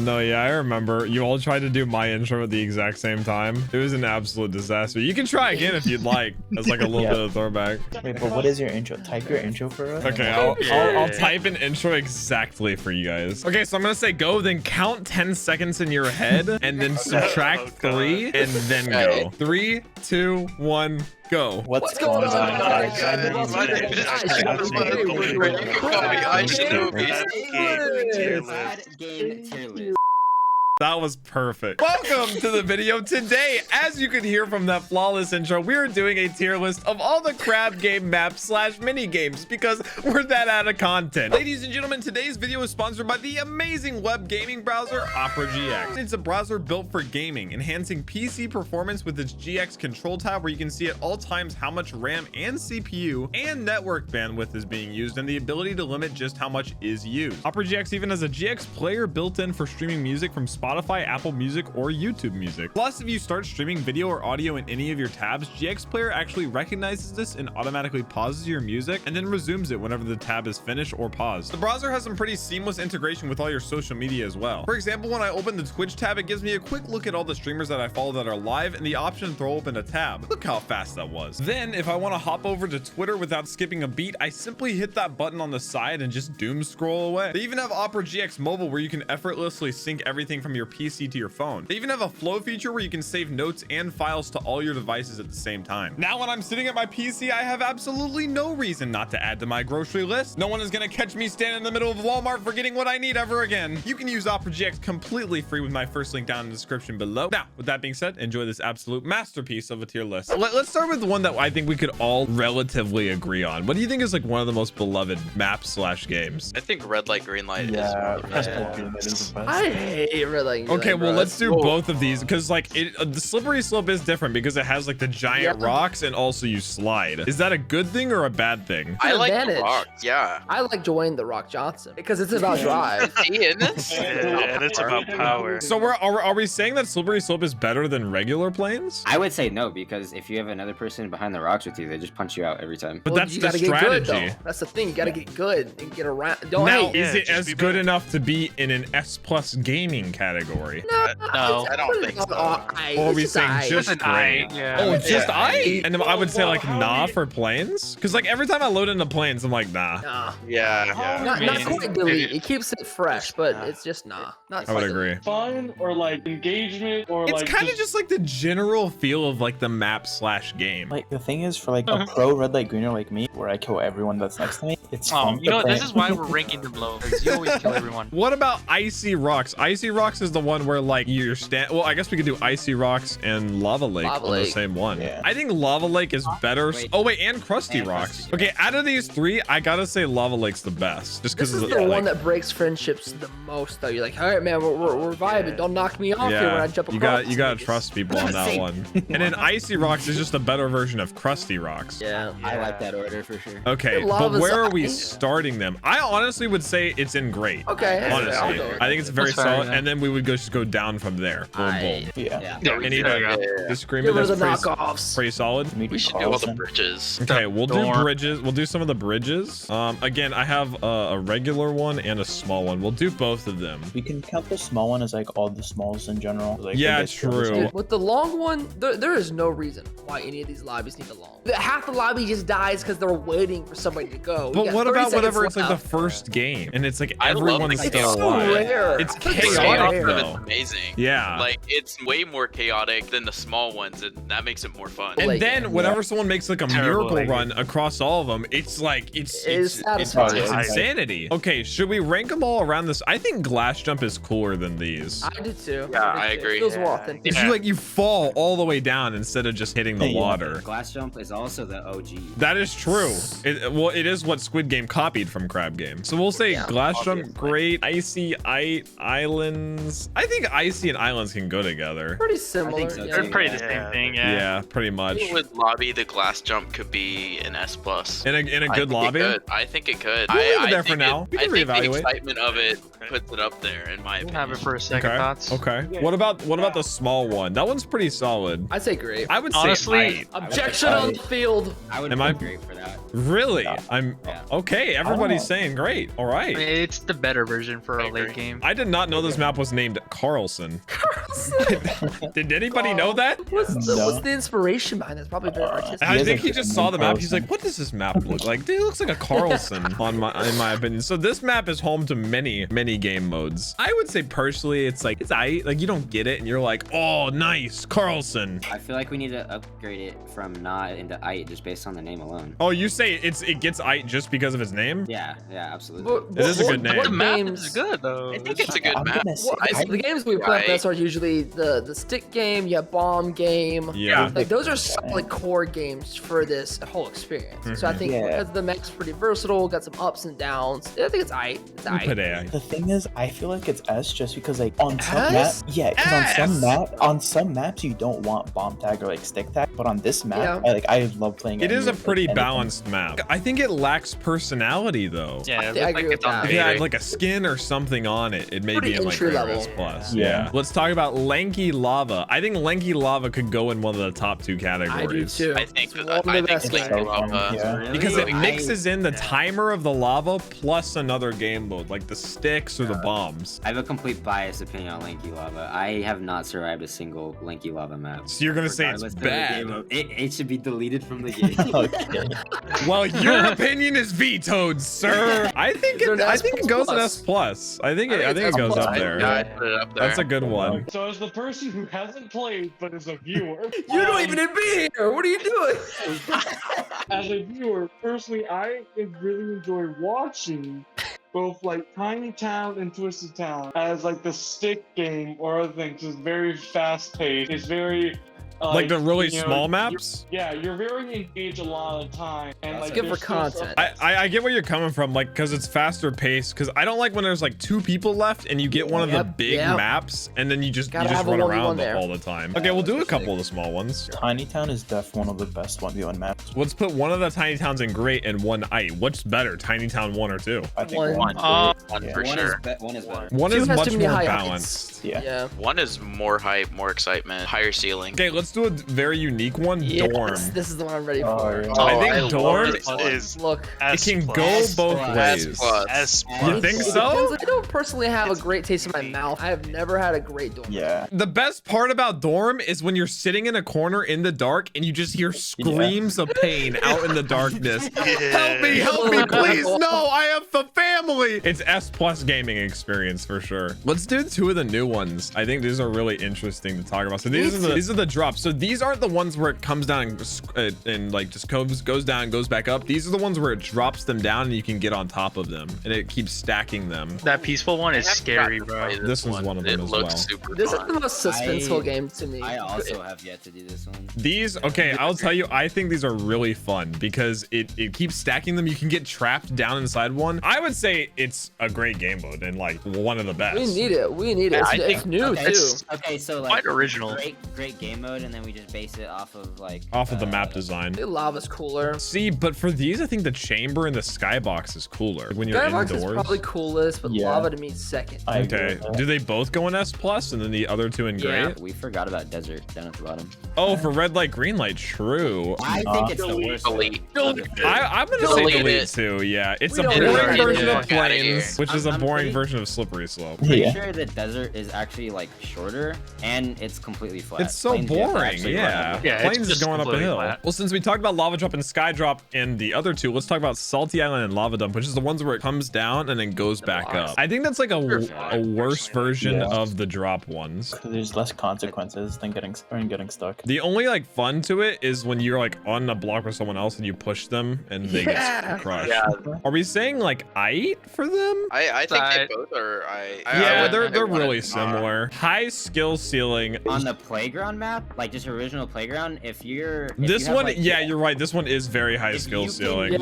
No, yeah, I remember. You all tried to do my intro at the exact same time. It was an absolute disaster. You can try again if you'd like. That's like a little bit of throwback. Wait, but what is your intro? Type your intro for us. Okay, I'll type an intro exactly for you guys. Okay, so I'm gonna say go, then count 10 seconds in your head, and then subtract 3, and then go. 3, 2, 1, go. What's going on, guys? That was perfect. Welcome to the video. Today, as you can hear from that flawless intro, we are doing a tier list of all the crab game maps / mini games because we're that out of content. Ladies and gentlemen, today's video is sponsored by the amazing web gaming browser Opera GX. It's a browser built for gaming, enhancing PC performance with its GX control tab where you can see at all times how much RAM and CPU and network bandwidth is being used and the ability to limit just how much is used. Opera GX even has a GX player built in for streaming music from Spotify, Apple Music, or YouTube Music. Plus, if you start streaming video or audio in any of your tabs, GX Player actually recognizes this and automatically pauses your music and then resumes it whenever the tab is finished or paused. The browser has some pretty seamless integration with all your social media as well. For example, when I open the Twitch tab, it gives me a quick look at all the streamers that I follow that are live and the option to throw open a tab. Look how fast that was. Then, if I want to hop over to Twitter without skipping a beat, I simply hit that button on the side and just doom scroll away. They even have Opera GX Mobile where you can effortlessly sync everything from your PC to your phone. They even have a flow feature where you can save notes and files to all your devices at the same time. Now when I'm sitting at my PC, I have absolutely no reason not to add to my grocery list. No one is gonna catch me standing in the middle of Walmart forgetting what I need ever again. You can use Opera GX completely free with my first link down in the description below. Now, with that being said, enjoy this absolute masterpiece of a tier list. Let's start with the one that I think we could all relatively agree on. What do you think is like one of the most beloved maps / games? I think red light, green light is I hate red light. Okay, well, let's do both of these because like the slippery slope is different because it has like the giant rocks and also you slide. Is that a good thing or a bad thing? I like the rocks, yeah. I like Dwayne the Rock Johnson because it's about drive. And it's about power. So are we saying that slippery slope is better than regular planes? I would say no, because if you have another person behind the rocks with you, they just punch you out every time. But Well, that's you the gotta strategy. get good, though. That's the thing. You gotta get good and get around. Don't Now, hate. is it just as be good better. enough to be in an S+ gaming category? No, I don't think so. Or are we saying just an great? I, yeah. Oh, just I? And then I would say like nah for planes? Because like every time I load into planes, I'm like nah. Nah. Yeah. Not quite delete. It keeps it fresh, but it's just nah. Not I would quite agree. Fun or like engagement or It's like kind of just like the general feel of like the map / game. Like the thing is, for like a pro red light greener like me, where I kill everyone that's next to me, it's Oh, fun you know to what? This play. is why we're ranking them low. Because you always kill everyone. What about Icy Rocks? Icy Rocks is the one where like you're well, I guess we could do Icy Rocks and Lava Lake Lava on the Lake. same one. Yeah. I think Lava Lake is better. Wait. Oh wait, and Krusty And Rocks. Krusty. Okay, out of these three, I gotta say Lava Lake's the best. Just This because is of the like, one that breaks friendships the most, though. You're like, all right, man, we're vibing. Don't knock me off here when I jump across. you gotta trust people on that one. And then Icy Rocks is just a better version of Krusty Rocks. Yeah. I like that order for sure. Okay, but Lava's where are we ice. starting them? I honestly would say it's in great. Okay. that's fair. I'll Honestly, go with I think it's very That's fair, solid, yeah. and then we would just go down from there. Boom, boom. Yeah. Any disagreement? Get rid of That's the pretty, knockoffs. pretty solid. We should do all the bridges. Okay, we'll do Dorm. bridges. We'll do some of the bridges. Again, I have a regular one and a small one. We'll do both of them. We can count the small one as like all the smalls in general. Like, Yeah, I guess true. Dude, with the long one, there is no reason why any of these lobbies need a long. Half the lobby just dies because they're waiting for somebody to go. We But got what 30 about whenever seconds it's like the left. first game and it's like I love everyone the is It's still so alive? rare. It's It's so chaotic rare. though. It's amazing. Yeah. Like it's way more chaotic than the small ones, and that makes it more fun. And Like, then whenever someone makes like a Terrible miracle idea. run across all of them, it's like it's satisfying. insanity. Okay, should we rank them all around this? I think glass jump is cooler than these. I do too. Yeah, do I too. agree. It feels more authentic. It's like you fall all the way down instead of just hitting the Yeah. water. Glass jump is also the OG. That is true. Well, it is what Squid Game copied from Crab Game. So we'll say Yeah, glass jump, obviously. great. Icy Islands. I think Icy and Islands can go together. Pretty similar. I think so, yeah. They're pretty the same thing, yeah. Yeah, pretty much. Even with lobby, the glass jump could be an S+. In a I good think lobby. it could. I think it could. We'll leave it I there for think now. We I can think the reevaluate. excitement of it puts it up there, in my We'll have opinion. it for a second Okay. thoughts. Okay. What about the small one? That one's pretty solid. I'd say great. I would say Honestly, eight. Objection on the field. I would Am be I- great for that. Really? Yeah. I'm Yeah. okay. Everybody's Oh. saying great. All I right. mean, it's the better version for a late game. I did not know this map was named named Carlson. Did anybody know that? What's the inspiration behind this? Probably very artistic. I think he just saw the map. He's like, what does this map look like? Dude, it looks like a Carlson in my opinion. So this map is home to many game modes. I would say personally, it's like you don't get it and you're like, oh, nice, Carlson. I feel like we need to upgrade it from not into ite just based on the name alone. Oh, you say it gets ite just because of his name? Yeah, absolutely. It is a good name. The map is good though. I think it's a good map. The games we play best are usually the stick game, bomb game. Yeah. Like those are solid core games for this whole experience. So I think because the mech's pretty versatile, got some ups and downs. I think it's ite. It's ite. The thing is, I feel like it's S just because like on some maps, because on some maps you don't want bomb tag or like stick tag, but on this map, I love playing it. It is a pretty balanced map. I think it lacks personality though. Yeah, I agree with that. If you had like a skin or something on it, it may be in like S plus. Yeah. Let's talk about Lanky Lava. I think Lanky Lava could go in one of the top 2 categories. I do too. I think lava. Because it mixes in the timer of the lava plus another game mode, like the sticks or the bombs. I have a complete biased opinion on Lanky Lava. I have not survived a single Lanky Lava map. So you're gonna say it's bad. It should be deleted from the game. Well, your opinion is vetoed, sir. I think it goes in S plus. I think it goes up there. That's a good one. So as the person who hasn't played but is a viewer, You don't even need to be here. What are you doing? as a viewer, personally, I really enjoy watching both like Tiny Town and Twisted Town as like the stick game or other things. It's very fast paced. It's very like the really small maps? You're very engaged a lot of the time. And That's like, good for content. I get where you're coming from, like, because it's faster paced. Because I don't like when there's like 2 people left and you get one of the big maps and then you just run around all the time. Okay, we'll do a couple of the small ones. Tiny Town is definitely one of the best 1v1 maps. Let's put one of the Tiny Towns in great and one ite. What's better, Tiny Town 1 or 2? I think One. One for sure. One is better. One Two is has much too many more high balanced. Yeah. One is more hype, more excitement, higher ceiling. Okay, let's do a very unique one. Dorm. This is the one I'm ready for. I think Dorm is Look, it can go both ways. You think so? I don't personally have a great taste in my mouth. I have never had a great dorm. Yeah. The best part about Dorm is when you're sitting in a corner in the dark and you just hear screams of pain out in the darkness. Help me, please. No, I have the family. It's S plus gaming experience for sure. Let's do 2 of the new ones. I think these are really interesting to talk about. So these are the drops. So these aren't the ones where it comes down and like just goes down, goes back up. These are the ones where it drops them down and you can get on top of them and it keeps stacking them. That peaceful one is scary, bro. This was one of them as well. This is the most suspenseful game to me. I also have yet to do this one. These, okay, I'll tell you, I think these are really fun because it keeps stacking them. You can get trapped down inside one. I would say it's a great game mode and like one of the best. We need it. It's new too. Okay, so like quite original. Great game mode, and then we just base it off of like the map design. The lava's cooler. See, but for these, I think the chamber and the skybox is cooler. When you're Skybox indoors. is probably coolest, but lava to me is second. Okay. Do they both go in S plus and then the other 2 in great? We forgot about desert down at the bottom. Oh, for red light, green light. True. I think it's the worst. I'm gonna say delete too. Yeah, it's a boring version of plains, which is a boring version of slippery slope. Pretty sure the desert is actually like shorter and it's completely flat. It's so boring. Yeah. Plains is going up a hill. Flat. Well, since we talked about lava drop and sky drop and the other 2, let's talk about salty island and lava dump, which is the ones where it comes down and then goes back up. I think that's like a worse version of the drop ones. There's less consequences than getting stuck. The only like fun to it is when you're like on a block with someone else and you push them and they get crushed. Yeah. Are we saying like ite for them? I think they both are. Yeah, they're really similar. High skill ceiling. On the playground map, like just original playground, if you're you're right. This one is very high skill ceiling.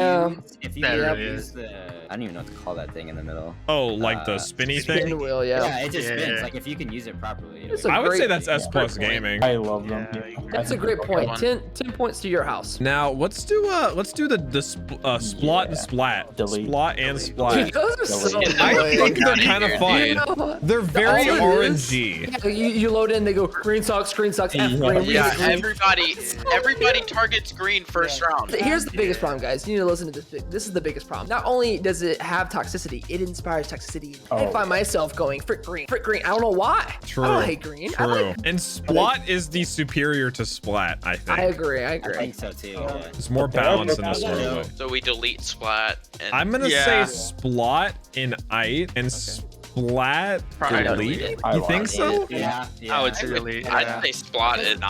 If you use the, I don't even know what to call that thing in the middle. Oh, like the spinny thing? Spin wheel, yeah. It just spins. Like if you can use it properly. I would say that's S plus gaming. I love them. That's a great point. 10 points to your house. Now let's do the splot and splat. Delete. Splot and splat. Those are so I think they're kind of fun. You know, They're very all it is- RNG. Yeah, you load in, they go green socks, F, green green. Yeah, everybody targets green first round. Here's the biggest problem, guys. You need to listen to this. This is the biggest problem. Not only does it have toxicity, it inspires toxicity. I find myself going frick green. Frick green. I don't know why. True. I don't hate green. True. And Splat is the superior to Splat, I think. I agree. I think so too. Yeah. It's more balanced in this way. So we delete Splat. And I'm gonna say Splat in IT and Splat delete. You think so? Yeah. I would say delete. I'd say Splat and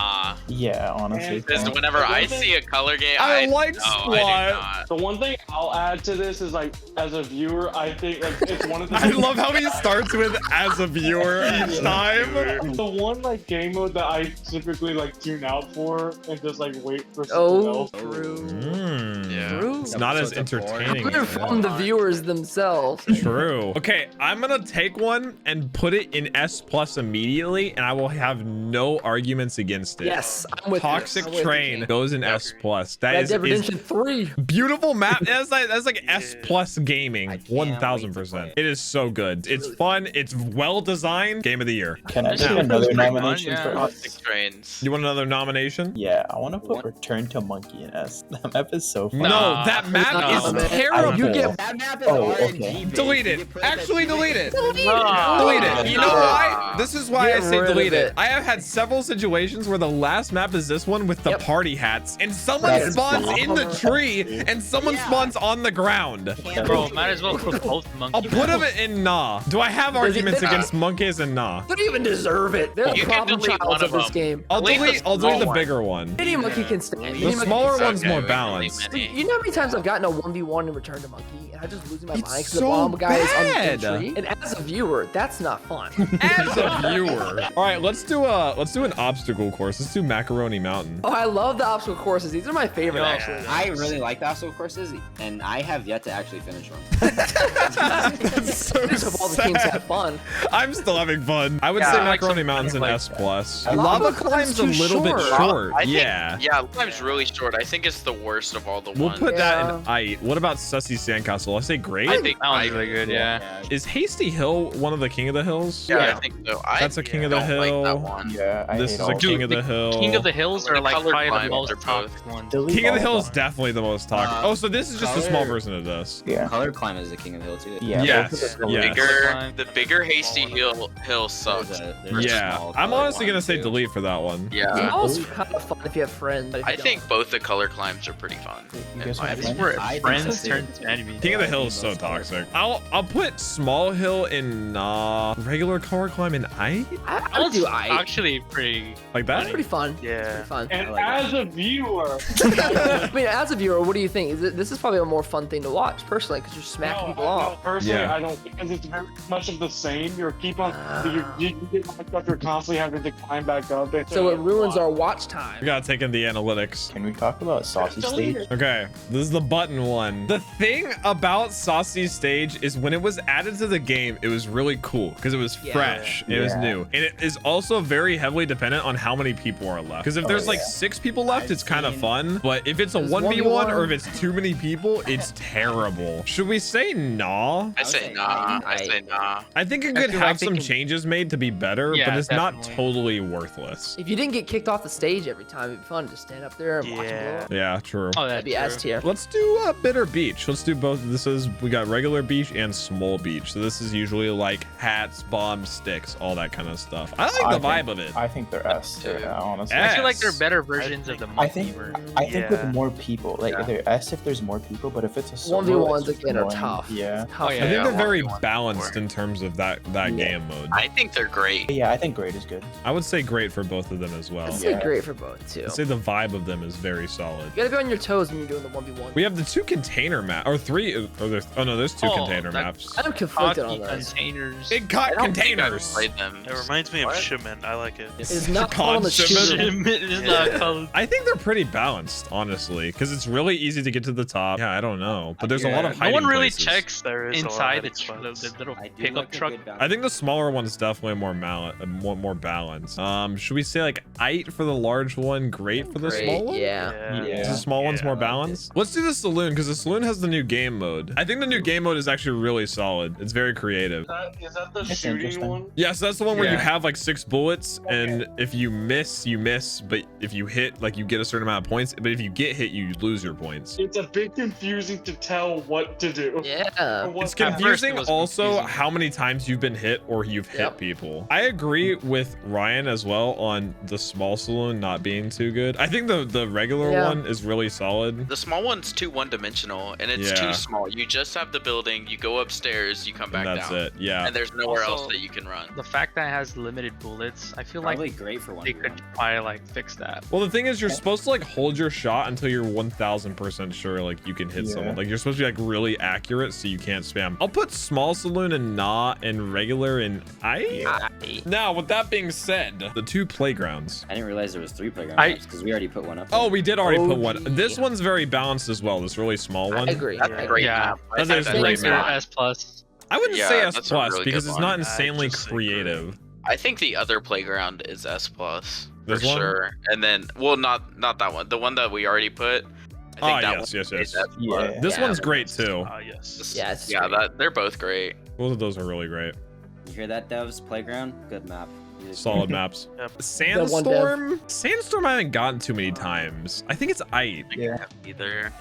Yeah, honestly. Because whenever I see a color game, I like no, Splat. I do not. The one thing I'll add to this is like, as a viewer, I think like it's one of the. I love how he starts with as a viewer each time. The one like game mode that I typically like tune out for and just like wait for something else. True. Yeah. It's not as entertaining. They're from the viewers themselves. True. Okay, I'm gonna take one and put it in S+ immediately, and I will have no arguments against it. Yes, I'm with Toxic you. Train goes in S+. That Red is Dead Redemption 3. beautiful map. That's like S+ gaming, 1000%. It is so good. It's fun. It's well designed. Game of the year. Can I see another nomination for us? Toxic Trains. You want another nomination? Yeah, I want to put Return to Monkey in S. That map is so fun. No, that map is terrible. You get That map is okay. Delete it. Actually, delete it. Delete it. You know No. why? This is why Get I say rid delete of it. it. I have had several situations where the last map is this one with the party hats, and someone That's spawns bomb. in the tree, and someone spawns on the ground. Bro, might as well put both monkey. I'll put them in Nah. Do I have arguments against monkeys and Nah? They don't even deserve it. They're the You can problem delete child one of of this them. game. I'll delete the one. bigger one. Any monkey can stand. The Any monkey smaller can one's Okay, more we really balanced. many. You know how many times I've gotten a 1v1 in Return to Monkey, and I just losing my mind It's because the so bomb guy is on bad. the tree. And as a viewer, that's not fun. As a viewer. All right, let's do an obstacle course. Let's do Macaroni Mountain. Oh, I love the obstacle courses. These are my favorite, actually. I really like the obstacle courses, and I have yet to actually finish one. That's so I just hope all the teams sad. have fun. I'm still having fun. I would Yeah, say I like Macaroni some- Mountain's in like S+. that. Lava Climb's a too little bit short. short. I think, Yeah. Lime's really short. I think it's the worst of all the We'll ones. put that in IT. What about Sussy Sandcastle? I say great. I think That one's really good, yeah. Is Hasty Hill one of the King of the Hills? Yeah, I think so. That's a King of the don't Hill. Like that one. Yeah, I This hate is all a of King them. of the Hill. King of the Hills The are like color probably the climbs most are both- toxic ones. Delete King of the all Hill of is them. definitely the most toxic. Oh, so this is just a small color- version of this. Yeah. Color Climb is the king of the hill too. Yeah. Yes, both of them are yes. really The bigger Hasty Hill sucks. There's a Yeah. small I'm color honestly one, gonna say too. delete for that one. Yeah. It's also kind of fun if you have friends. But if I you don't. think both the color climbs are pretty fun. You guys in my have opinion. friends? I think Friends so, turn too. to enemies. King of the Hill is so toxic. I'll put Small Hill in regular color climb in IT I would do I. Actually, pretty. like It's that. pretty fun. Yeah. It's pretty fun. And like as a viewer, I mean, as a viewer, what do you think? This is probably a more fun thing to watch personally because you're smacking people off. personally, Yeah. I don't, because it's very much of the same. You get knocked up, you're constantly having to climb back up. So it ruins our watch We time. gotta take in the analytics. Can we talk about Saucy Stage? Okay, this is the button one. The thing about Saucy's Stage is when it was added to the game, it was really cool because it was Yeah. fresh. It was Yeah. new. And it is also very heavily dependent on how many people are left. Because if there's like yeah. 6 people left, I've it's kind of seen- fun. But if it's a It's 1v1 or 1v1. if it's too many people, it's terrible. Should we say nah? I say nah. I say nah. I think it I could feel have like they some can- changes made to be better, Yeah, but it's not definitely. totally worthless. If you didn't get kicked off the stage every time, it'd be fun to stand up there and watch it blow up. Yeah, true. Oh, That'd be S tier. Let's do Bitter Beach. Let's do both. We got regular beach and small beach. So this is usually like hats, bombs, sticks, all that kind of stuff. I like the vibe of it. I think they're S. Yeah, honestly. S. I feel like they're better versions of the I monkey think version. I think with Yeah. more people, like they're S if there's more people, but if it's a solo, 1v1s it's just again are annoying. tough. Yeah. Tough. Oh, I yeah. think they're very 1v1 balanced more. in terms of that game mode. I think they're great. Yeah, I think great is good. I would say great for both of them as well. I'd say Yeah. great for both too. I'd say the vibe of them is very solid. You gotta be on your toes when you're doing the 1v1. We have the 2 container map or 3. Oh no, there's 2 Oh, container that- maps. I'm conflicted on Hockey those. containers. Big cot I don't think I've containers. played them. It reminds me of What? Shimon. I like it. It's not called on the Shimon. shooter. It's not called. I think they're pretty balanced, honestly, because it's really easy to get to the top. Yeah, I don't know, but there's a lot of No hiding one really places. checks There is a lot of inside hiding the spots. little I do pickup like a truck. good balance. I think the smaller one is definitely more balanced. Should we say like IT for the large one, great for the Great, small one? yeah. Yeah. The small one's more I like it. balanced. Let's do the saloon because the saloon has the new game mode. I think the new game mode is actually really solid. It's very creative. Is that the It's shooting interesting. one? Yes, so that's the one where you have like 6 bullets, and if you miss, you miss. But if you hit, like you get a certain amount of points. But if you get hit, you lose your points. It's a bit confusing to tell what to do. Yeah. It's confusing also how many times you've been hit or you've hit people. I agree with Ryan as well on the small saloon not being too good. I think the regular one is really solid. The small one's too one-dimensional, and it's too small. You just have the building, you go upstairs, you come back down. That's it. Yeah. And there's nowhere else that you can run. The fact that it has limited bullets, I feel Probably like great for one. they could probably like fix that. Well, the thing is, you're supposed to like hold your shot until you're 1000% sure like you can hit someone. Like you're supposed to be like really accurate so you can't spam. I'll put small saloon and nah and regular and I. Now, with that being said, the 2 playgrounds. I didn't realize there was 3 playgrounds because we already put one up. Oh, we did already put one. This one's very balanced as well. This really small one. I agree. That's a great map. That's a great map. S+. I wouldn't say S+ really because it's one. not insanely creative. I think the other playground is S+ for This one? sure. And then, well, not that one. The one that we already put. I think that yes. is S+. This one's great too. Yes. Yeah, they're both great. Both of those are really great. You hear that, Devs? Playground? Good map. Solid maps. Yep. Sandstorm? Sandstorm I haven't gotten too many times. I think it's ice. Yeah. Either.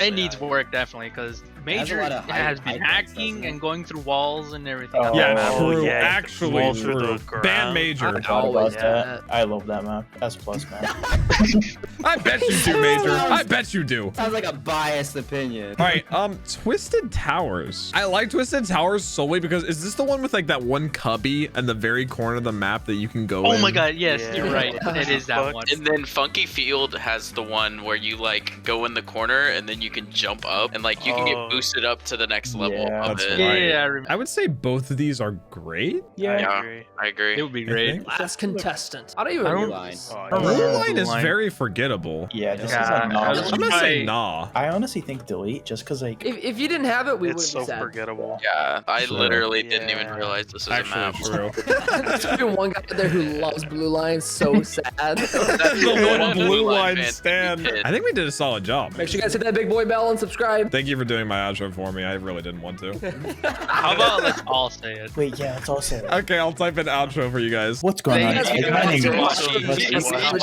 It needs work definitely because Major has been hacking and going through walls and everything. Yeah, true. yeah, Actually true. Ban Major. I love that map. S+ map. I bet you do, Major. I bet you do. Sounds like a biased opinion. All right, Twisted Towers. I like Twisted Towers solely because is this the one with like that one cubby in the very corner of the map that you can go in? Oh my god, yes, you're right. It is that one. And then Funky Field has the one where you like go in the corner and then you can jump up and like you can get boosted up to the next level of that's it. right. Yeah, I would say both of these are great. I agree. It would be great. Last contestant. I don't even Blue know. line. Blue line is very forgettable. Yeah, this is a nah. I'm gonna say nah. I honestly think delete just because like If you didn't have it, we It's wouldn't so be sad. forgettable. Yeah, I literally didn't even realize this was a map. True. There's been one guy out there who loves blue line so sad. The one blue line fan. stand. I think we did a solid job. Make sure you guys hit that big boy bell and subscribe. Thank you for doing my outro for me. I really didn't want to. How about let's all say it? wait, yeah, it's also Okay, I'll type an outro for you guys. what's going on? Thank you My guys name for is- watching. I'll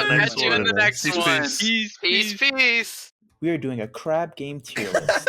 catch you in the next one. Peace. Peace. We are doing a crab game tier list.